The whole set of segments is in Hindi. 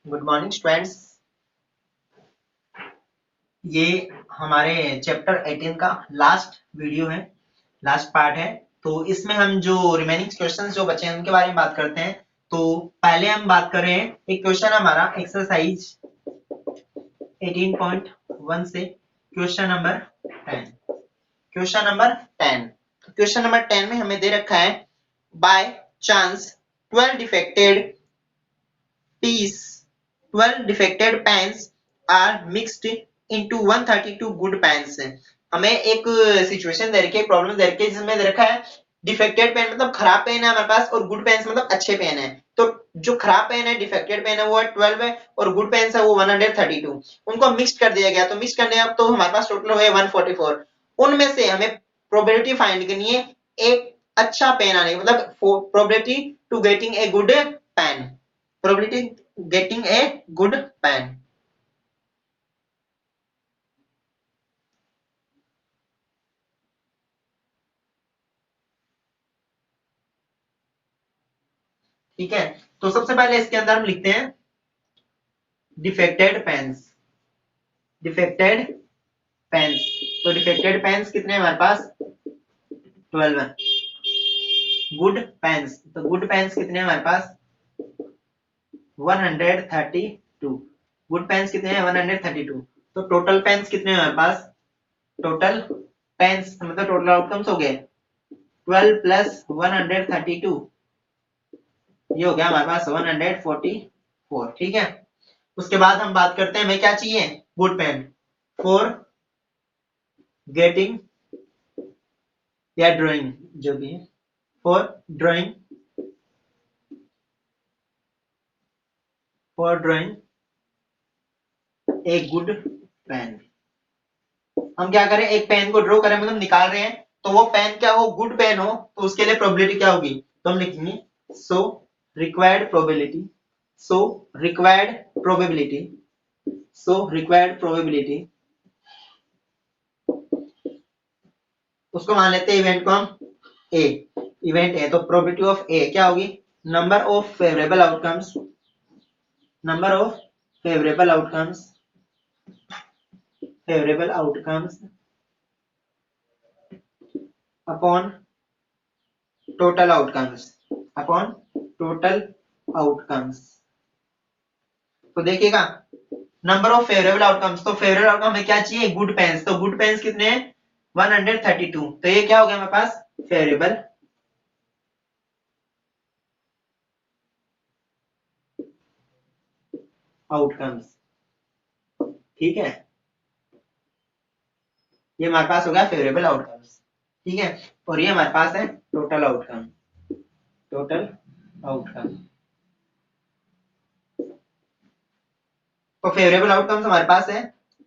Good morning students. ये हमारे चैप्टर 18 का लास्ट वीडियो है, लास्ट पार्ट है। तो इसमें हम जो रिमेनिंग क्वेश्चंस जो बचे हैं उनके बारे में बात करते हैं। तो पहले हम बात कर रहे हैं, एक क्वेश्चन हमारा एक्सरसाइज 18.1 से question number 10। Question number 10, question number 10 में हमें दे रखा है by chance 12 defected piece 12 defected pans are mixed into 132 good pans। हमें एक सिचुएशन दे रखी है, प्रॉब्लम दे रखी है जिसमें दे रखा है डिफेक्टेड पेन मतलब खराब पेन है हमारे पास और गुड पेन मतलब अच्छे पेन है। तो जो खराब पेन है, डिफेक्टेड पेन है वो है 12 है और गुड पेन है वो 132। उनको मिक्स कर दिया गया, तो मिक्स करने अब तो हमारे पास टोटल है 144। उनमें से हमें प्रोबेबिलिटी फाइंड करनी है एक अच्छा पेन आने की, मतलब probability to getting a good pen, probability getting a good pen। ठीक है, तो सबसे पहले इसके अंदर हम लिखते हैं डिफेक्टेड पेन्स। डिफेक्टेड पेन्स, तो डिफेक्टेड पेन्स कितने हमारे पास 12 है। गुड पेन्स, तो गुड पेन्स कितने हमारे पास 132। गुड पेन्स कितने हैं 132। तो टोटल पेन्स कितने हैं हमारे पास, टोटल पेन्स मतलब टोटल आउटकम्स हो गए 12 प्लस 132, ये हो गया हमारे पास 144। ठीक है, उसके बाद हम बात करते हैं हमें क्या चाहिए, गुड पेन फॉर गेटिंग या ड्राइंग, जो भी है for drawing, for drawing a good pen. हम क्या करें, एक पेन को ड्रॉ करें मतलब निकाल रहे हैं, तो वो पेन क्या हो, गुड पेन हो, तो उसके लिए प्रोबेबिलिटी क्या होगी, तो हम लिखेंगे so required probability, so required probability, so required probability, उसको मान लेते हैं इवेंट को हम ए, इवेंट है तो प्रोबेबिलिटी ऑफ ए क्या होगी, number of favourable outcomes, number of favourable outcomes, favourable outcomes upon total outcomes, upon total outcomes. तो देखिएगा नंबर ऑफ फेवरेबल आउटकम्स, तो फेवरेबल आउटकम में क्या चाहिए, गुड पेन्स, तो गुड पेन्स कितने हैं 132। तो ये क्या हो गया हमारे पास फेवरेबल आउटकम्स। ठीक है, ये हमारे पास हो गया फेवरेबल आउटकम्स। ठीक है, और ये हमारे पास है टोटल आउटकम, टोटल आउटकम। तो फेवरेबल आउटकम्स हमारे पास है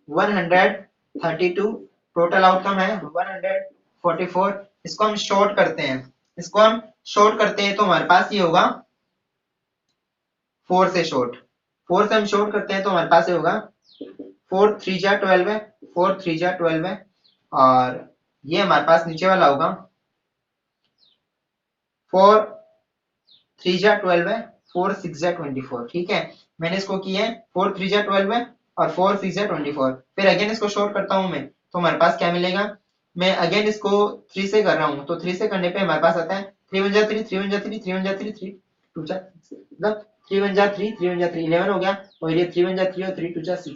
132, टोटल आउटकम है 144। इसको हम शॉर्ट करते हैं, इसको हम शॉर्ट करते हैं तो हमारे पास ये होगा 4 से शॉर्ट, 4 से हम शॉर्ट करते हैं तो हमारे पास ये होगा 4 3 जा 12 है, 4 3 जा 12 है, और ये हमारे पास नीचे वाला होगा 4 3 जा 12 है, 4 6 जा 24। ठीक है, मैंने इसको किया है 4 3 जा 12 है और 4 6 जा 24। फिर अगेन इसको शॉर्ट करता हूं मैं, तो हमारे पास क्या मिलेगा, मैं अगेन इसको 3 से कर रहा हूं, तो 3 से करने पे हमारे पास आता है 3 1 जा 3, 3 1 जा 3, 3 1 जा 3, 3 2 जा, मतलब 3 1 जा 3, 3 1 जा 3 11 हो गया, और ये 3 1 जा 3 और 3 2 जा 6,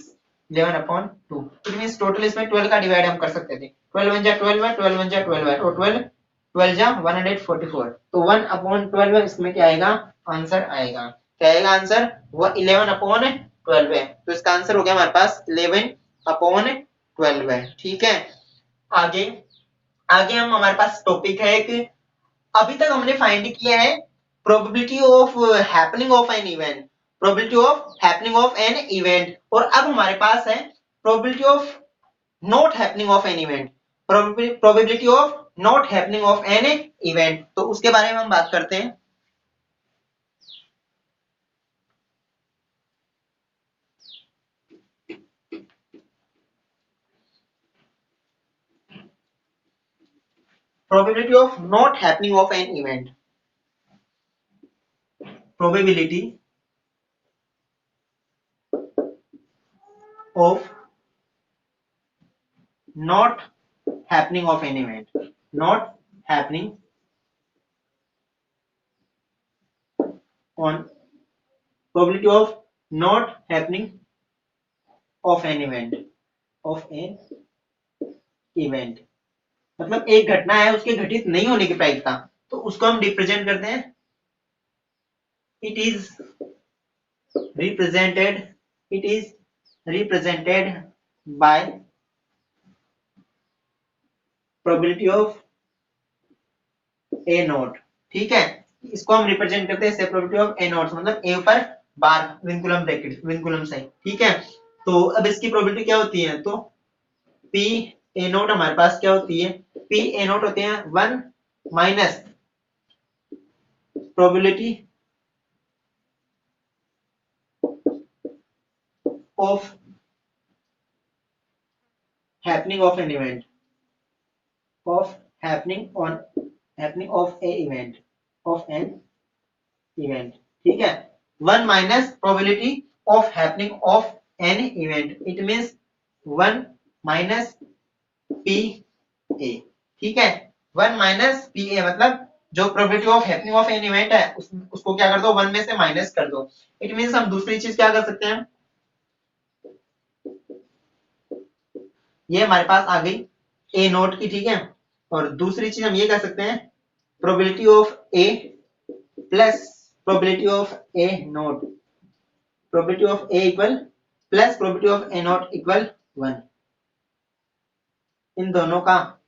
11 अपॉन 2। इट मींस टोटल इसमें 12 का डिवाइड हम कर सकते थे, 12 1 जा 12 है, 12 1 जा 12 है, तो 12 12 जा 144, तो 1 अपॉन 12 इसमें क्या आएगा, आंसर आएगा, क्या आएगा आंसर, वो 11 अपॉन 12 है, तो इसका आंसर हो गया हमारे पास 11 अपॉन 12 है। ठीक है, आगे आगे हम हमारे पास टॉपिक है एक, अभी तक हमने फाइंड किया है probability of happening of an event, probability of happening of an event, और अब हमारे पास है probability of not happening of an event, probability of not happening of an event. तो उसके बारे में हम बात करते हैं। Probability of not happening of an event, probability of not happening of an event, not happening on probability of not happening of an event मतलब एक घटना है उसके घटित नहीं होने की प्रायिकता, तो उसको हम रिप्रेजेंट करते हैं, it is represented by probability of A note. ठीक है, इसको हम रिप्रेजेंट करते हैं प्रोबेबिलिटी ऑफ ए नोट, मतलब ए पर बार विंकुलम ब्रैकेट विंकुलम साइन। ठीक है, तो अब इसकी प्रोबेबिलिटी क्या होती है, तो पी ए नोट हमारे पास क्या होती है, पी ए नोट होते हैं 1 minus probability of happening of an event, happening of a event of an event। ठीक है, 1 minus probability of happening of an event, it means 1 minus P ए। ठीक है, 1 माइनस पी ए मतलब जो probability of happening of an event है उसको क्या कर दो, 1 में से माइनस कर दो। इट मींस हम दूसरी चीज क्या कर सकते हैं, ये हमारे पास आ गई ए नोट की। ठीक है, और दूसरी चीज हम ये कर सकते हैं, probability of A plus probability of A note, probability of A equal plus probability of A not equal 1। इन दोनों का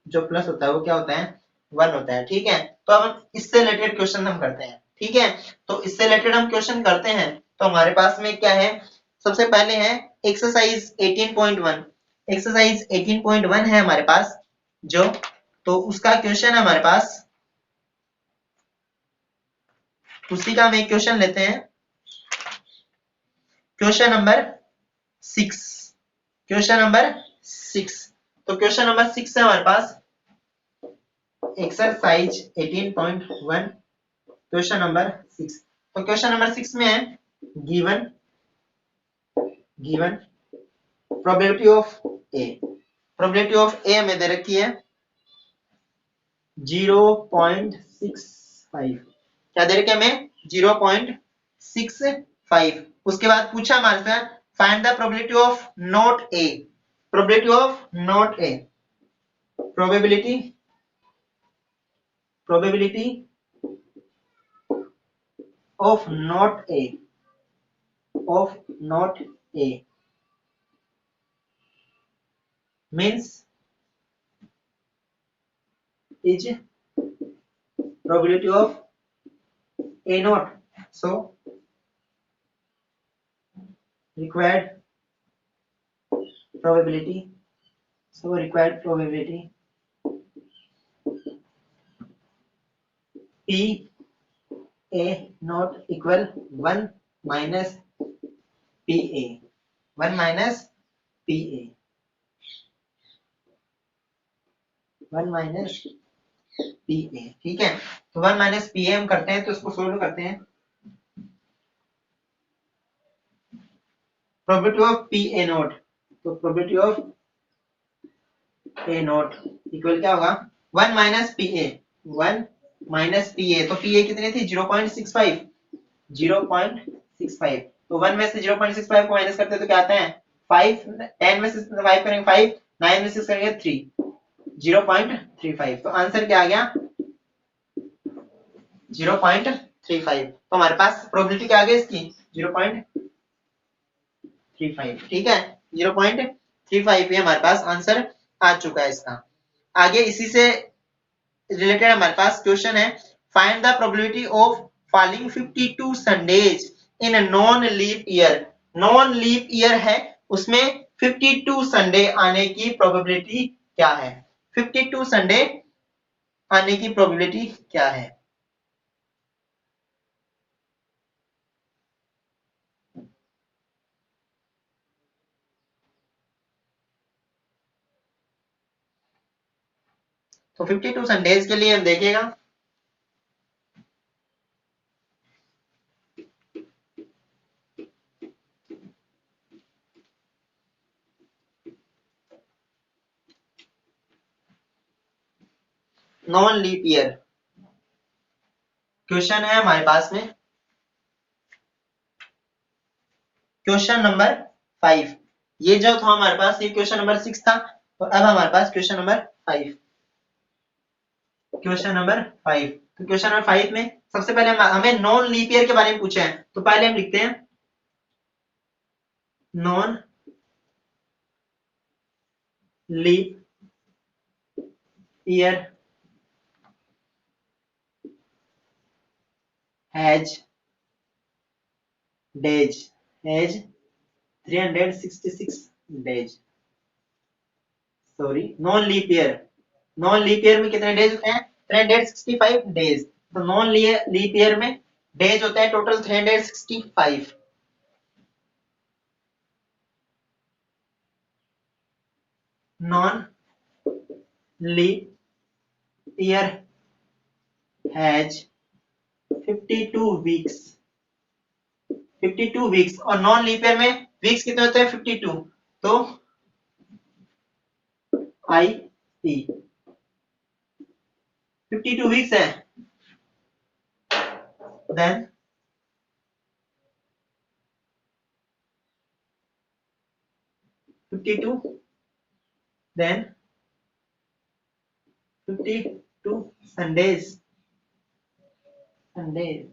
जो प्लस होता है वो क्या होता है, 1 होता है। ठीक है, तो अब हम इससे रिलेटेड क्वेश्चन हम करते हैं। ठीक है, तो इससे रिलेटेड हम क्वेश्चन करते हैं, तो हमारे पास में क्या है, सबसे पहले है एक्सरसाइज 18.1। एक्सरसाइज 18.1 है हमारे पास जो, तो उसका क्वेश्चन है हमारे पास, उसी का हम एक क्वेश्चन लेते हैं, क्वेश्चन नंबर 6। क्वेश्चन नंबर 6, तो क्वेश्चन नंबर 6 है हमारे पास एक्सरसाइज 18.1 क्वेश्चन नंबर 6। तो क्वेश्चन नंबर 6 में है given probability of A, probability of A हमें दे रखी है 0.65। क्या दे रखी है हमें, 0.65। उसके बाद पूछा हमारे से find the probability of not a, probability of not a, probability of not a means is probability of a naught, so required probability p a naught equal 1 minus pa, 1 minus pa, 1 minus pa। ठीक है, तो 1 minus pa हम करते हैं, तो इसको सोल्व करते हैं, probability of P A not, तो probability of A not equal क्या होगा, 1 minus P A, 1 minus P A, तो पी ए कितनी थी 0.65, 0.65, तो 1 में से 0.65 को माइनस करते हैं तो क्या आता है 5, 10 में से 5 करेंगे 5, 9 में से 6 करेंगे 3, 0.35, तो आंसर क्या आ गया 0.35। तो हमारे पास प्रोबेबिलिटी क्या आ गई इसकी 0.35। ठीक है, 0.35 ये हमारे पास आंसर आ चुका है इसका। आगे इसी से रिलेटेड हमारे पास क्वेश्चन है, find the probability of falling 52 Sundays in a non leap year. Non leap year है, उसमें 52 संडे आने की प्रोबेबिलिटी क्या है, 52 संडे आने की प्रोबेबिलिटी क्या है। तो 52 संडेज के लिए हम देखेगा, नॉन लीप ईयर। क्वेश्चन है हमारे पास में क्वेश्चन नंबर 5। ये जो था हमारे पास, ये क्वेश्चन नंबर 6 था, तो अब हमारे पास क्वेश्चन नंबर 5। क्वेश्चन नंबर 5, तो क्वेश्चन नंबर 5 में सबसे पहले हमें नॉन लीप ईयर के बारे में पूछा है, तो पहले हम लिखते हैं non leap year has days, has 366 days. Sorry, non leap year, non leap year में कितने डेज होते हैं? 365 डेज। तो नॉन लीप ईयर में डेज होते हैं total 365। Non leap year has 52 weeks, 52 weeks. और नॉन लीप ईयर में वीक्स कितने होते हैं? 52। तो आई ई 52 वीक्स है, then 52, then 52 Sundays, Sundays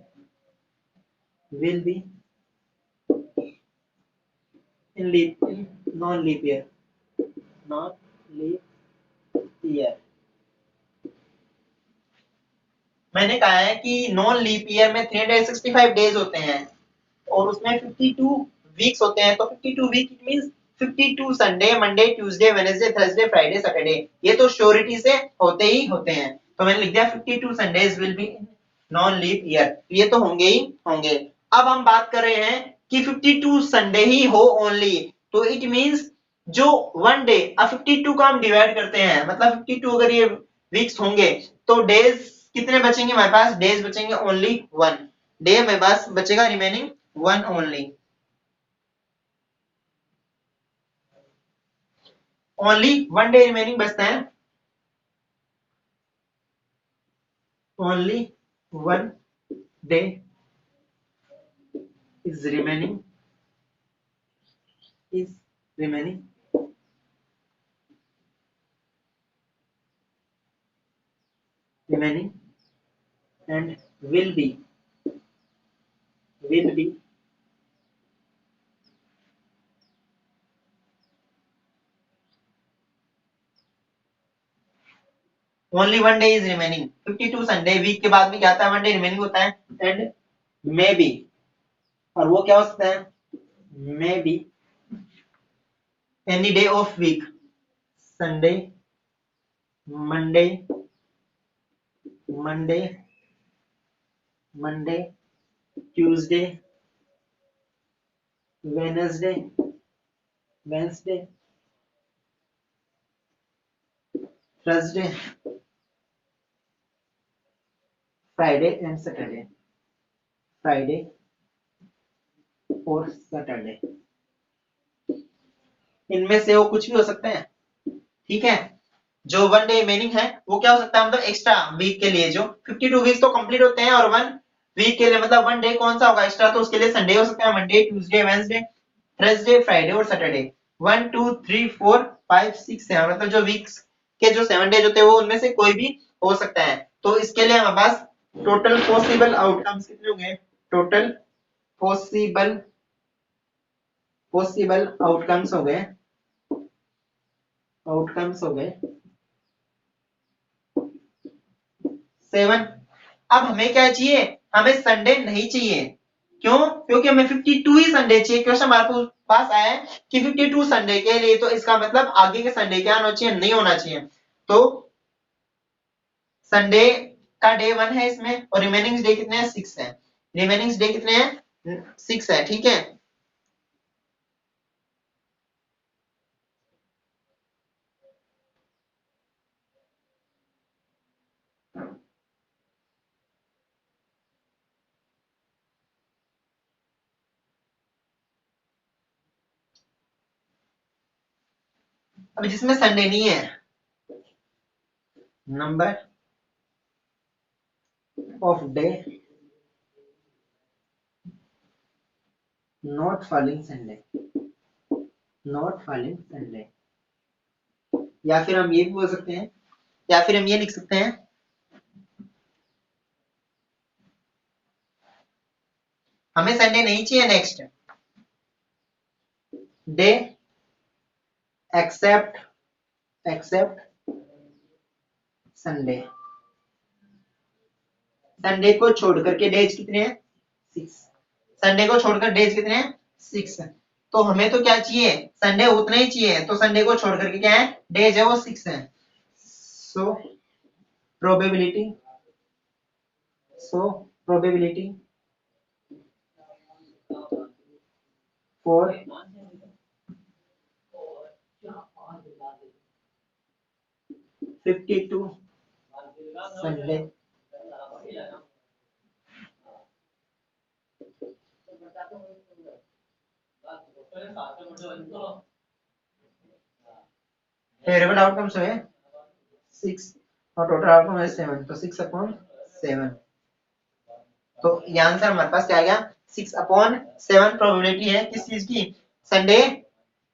will be in non leap year, non leap year। मैंने कहा है कि नॉन लीप ईयर में 365 डेज होते हैं और उसमें 52 वीक्स होते हैं। तो 52 week it means 52 Sunday, Monday, Tuesday, Wednesday, Thursday, Friday, Saturday. ये तो श्योरिटी से होते ही होते हैं, तो मैंने लिख दिया 52 Sundays will be non leap year. ये तो होंगे ही होंगे। अब हम बात कर रहे हैं कि 52 संडे ही हो ओनली, तो इट मींस जो वन डे, अब 52 को हम डिवाइड करते हैं, मतलब 52 अगर ये वीक्स होंगे तो डेज कितने बचेंगे हमारे पास? डेज बचेंगे ओनली वन डे, हमारे पास बचेगा remaining one only. Only one day remaining बचता है, only one day is remaining and will be only one day is remaining. 52 Sunday week के बाद में क्या आता है? वन डे रिमेनिंग होता है, एंड मे बी, और वो क्या हो सकता है? May be any day of week, Sunday, Monday, Monday, Monday, Tuesday, Wednesday, Wednesday, Thursday, Friday and Saturday, Friday और सैटरडे। इनमें से वो कुछ भी हो सकते हैं, ठीक है। जो वन डे रिमेनिंग है वो क्या हो सकता है? मतलब एक्स्ट्रा वीक के लिए जो 52 वीक्स तो कंप्लीट होते हैं, और वन वीक के लिए मतलब वन डे कौन सा होगा एक्स्ट्रा? तो उसके लिए संडे हो सकता है, Monday, Tuesday, Wednesday, Thursday, Friday और सैटरडे। 1 2 3 4 5 6 7, मतलब जो वीक्स के जो 7 डेज होते हैं वो उनमें से कोई भी हो सकता है। तो इसके लिए हमारे पास टोटल पॉसिबल आउटकम्स कितने हो गए? टोटल पॉसिबल पॉसिबल आउटकम्स हो गए, आउटकम्स हो गए 7। अब हमें क्या चाहिए? हमें संडे नहीं चाहिए। क्यों? क्योंकि हमें 52 ही संडे चाहिए। क्वेश्चन हमारे पास आया है कि 52 संडे के लिए, तो इसका मतलब आगे के संडे क्या होना चाहिए? नहीं होना चाहिए। तो संडे का डे 1 है इसमें, और रिमेनिंग डे कितने हैं? 6 है। रिमेनिंग डे कितने हैं? 6 है, ठीक है। अब जिसमें संडे नहीं है, number of day not falling Sunday, not falling Sunday। या फिर हम ये भी बोल सकते हैं, या फिर हम ये लिख सकते हैं, हमें संडे नहीं चाहिए next day except Sunday. Sunday को छोड़ करके डेज कितने हैं 6, संडे को छोड़कर डेज कितने हैं 6। तो हमें तो क्या चाहिए संडे उतना ही चाहिए, तो संडे को छोड़ करके क्या है डेज है वो 6 है। So probability for 52 Sunday favourable outcomes है 6 और टोटल आउटकम है 7, तो 6/7। तो ये आंसर हमारे पास क्या आ गया 6/7 प्रोबेबिलिटी है किस चीज की संडे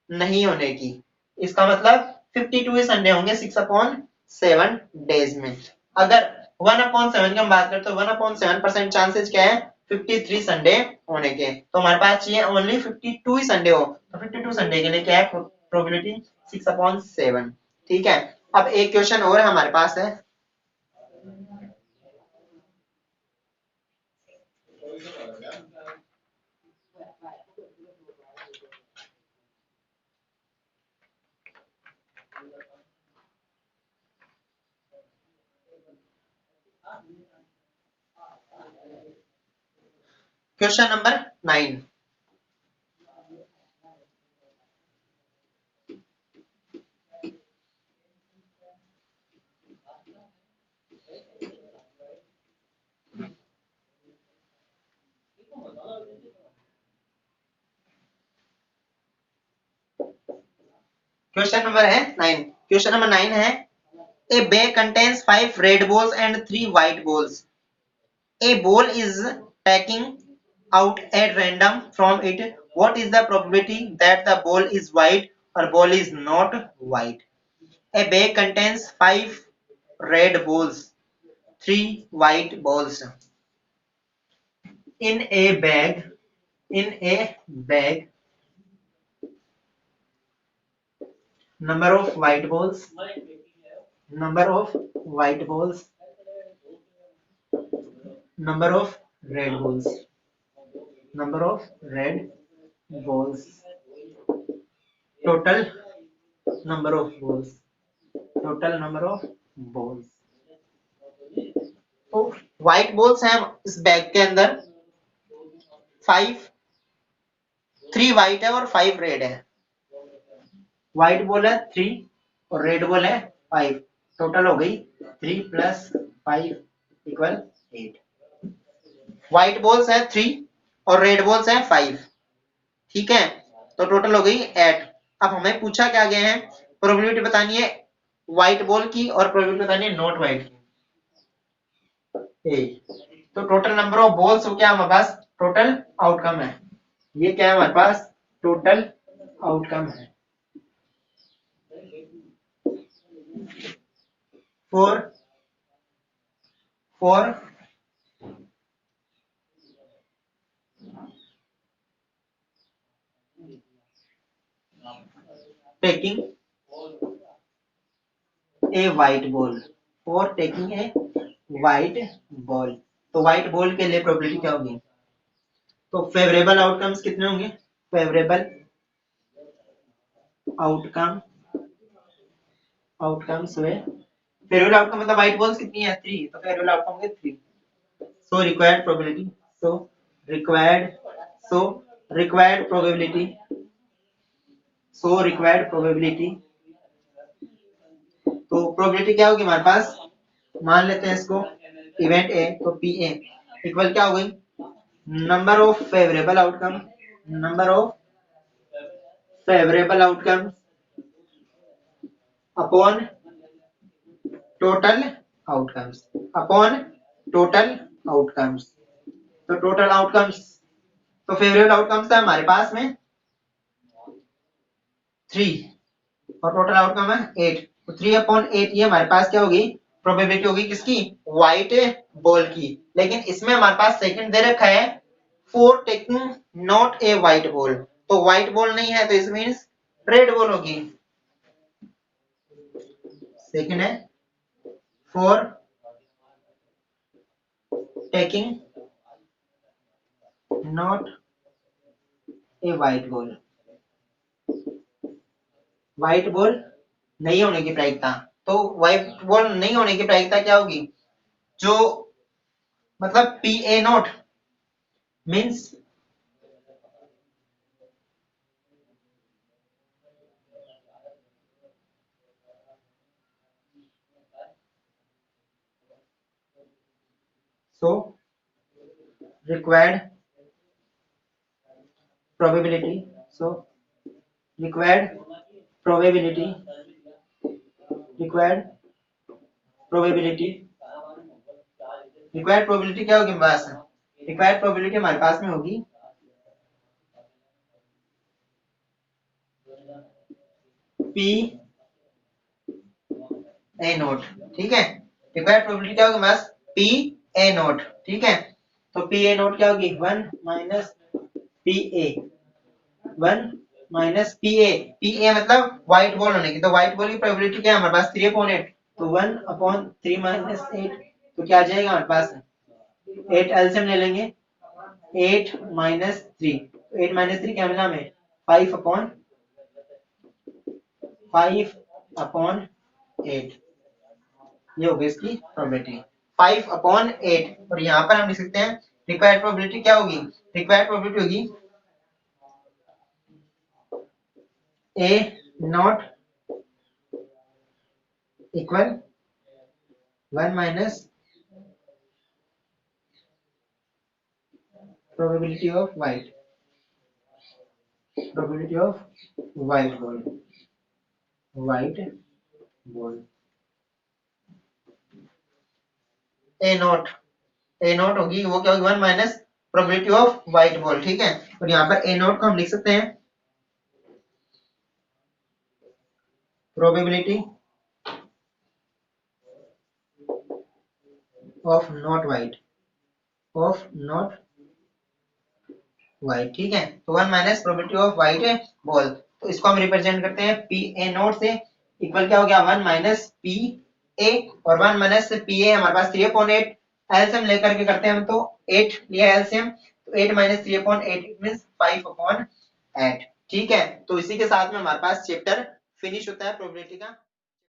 नहीं होने की। इसका मतलब 52 ही संडे होंगे 6/7 डेज में। अगर 1/7 की हम बात करें तो 1/7% चांसेस क्या है 53 संडे होने के। तो हमारे पास चाहिए ओनली 52 ही संडे हो, तो 52 संडे के लिए क्या है प्रोबेबिलिटी 6/7। ठीक है, अब एक क्वेश्चन और हमारे पास है। Question number 9। क्वेश्चन नंबर है 9। क्वेश्चन नंबर 9 है A bag contains 5 red balls and 3 white balls. A ball is taken out at random from it. What is the probability that the ball is white or ball is not white? A bag contains 5 red balls, 3 white balls. In a bag, number of white balls, number of white balls, number of red balls, number of red balls, total number of balls, total number of balls। तो व्हाइट बॉल्स हैं इस बैग के अंदर 5, 3 व्हाइट है और 5 रेड है। व्हाइट बॉल है 3 और रेड बॉल है 5, टोटल हो गई 3 + 5 = 8। व्हाइट बॉल्स है 3 और रेड बॉल्स है 5, ठीक है, तो टोटल हो गई 8। अब हमें पूछा क्या गया है प्रोबेबिलिटी बतानी है व्हाइट बॉल की और प्रोबेबिलिटी बतानी है नॉट व्हाइट की। तो टोटल नंबर ऑफ बॉल्स हो क्या हमारे पास टोटल आउटकम है, ये क्या है हमारे पास टोटल आउटकम है। For taking a white ball, for taking a white ball, तो व्हाइट बॉल के लिए प्रोबेबिलिटी क्या होगी, तो फेवरेबल आउटकम्स कितने होंगे, फेवरेबल आउटकम्स हुए, फेवरेबल आउटकम मतलब व्हाइट बॉल्स कितनी है 3, तो फेवरेबल आउटकम होंगे 3। So required probability, required probability, तो प्रोबेबिलिटी क्या होगी हमारे पास, मान लेते हैं इसको इवेंट ए, तो पी ए इक्वल क्या हो गई number of favourable outcome upon total outcomes outcomes. तो टोटल आउटकम्स, तो फेवरेबल आउटकम्स है हमारे पास में 3 और टोटल आउटकम है 8। तो 3/8 ये हमारे पास क्या होगी, प्रोबेबिलिटी होगी किसकी, व्हाइट बॉल की। लेकिन इसमें हमारे पास सेकंड दे रखा है for taking not a white ball, तो व्हाइट बॉल नहीं है तो इस मींस रेड बॉल होगी। सेकंड है for taking not a white ball, white ball नहीं होने की प्रायिकता। तो व्हाइट बॉल नहीं होने की प्रायिकता क्या होगी, जो मतलब P A not means so required probability, so required probability, required probability, required probability क्या होगी हमारे पास, required probability हमारे पास में होगी P A नोट, ठीक है। रिक्वायर्ड प्रोबेबिलिटी क्या होगी हमारे पास, P A नोट, ठीक है। तो P A नोट क्या होगी, 1 minus P A, 1 minus P A, P A मतलब व्हाइट बॉल होने की, तो व्हाइट बॉल की प्रोबेबिलिटी क्या है हमारे पास 3/8, तो 1/3 माइनस 8, तो क्या आ जाएगा हमारे पास 8 एलसीएम ले लेंगे, 8 माइनस 3, 8 माइनस 3 क्या मिला हमें 5/8, ये होगी इसकी प्रोबेबिलिटी 5/8। और यहाँ पर हम लिख सकते हैं रिक्वायर्ड प्रोबेबिलिटी क्या होगी, रिक्वायर्ड प्रोबेबिलिटी होगी A not equal 1 minus probability of white, probability of white ball, white ball A not होगी वो क्या होगी 1 minus probability of white ball, ठीक है। और यहाँ पर ए नॉट को हम लिख सकते हैं probability of not white, of not white, ठीक है। तो 1 minus probability of white ball, तो इसको हम रिप्रेजेंट करते हैं पी ए नॉट से, इक्वल क्या हो गया 1 माइनस पी ए, और 1 माइनस पी ए हमारे पास 3/8, एलसीएम लेकर के करते हैं हम, तो 8 लिया एलसीएम, तो 8 माइनस 3/8 इट मींस 5/8, ठीक है। तो इसी के साथ में हमारे पास चैप्टर फिनिश होता है प्रोबेबिलिटी का।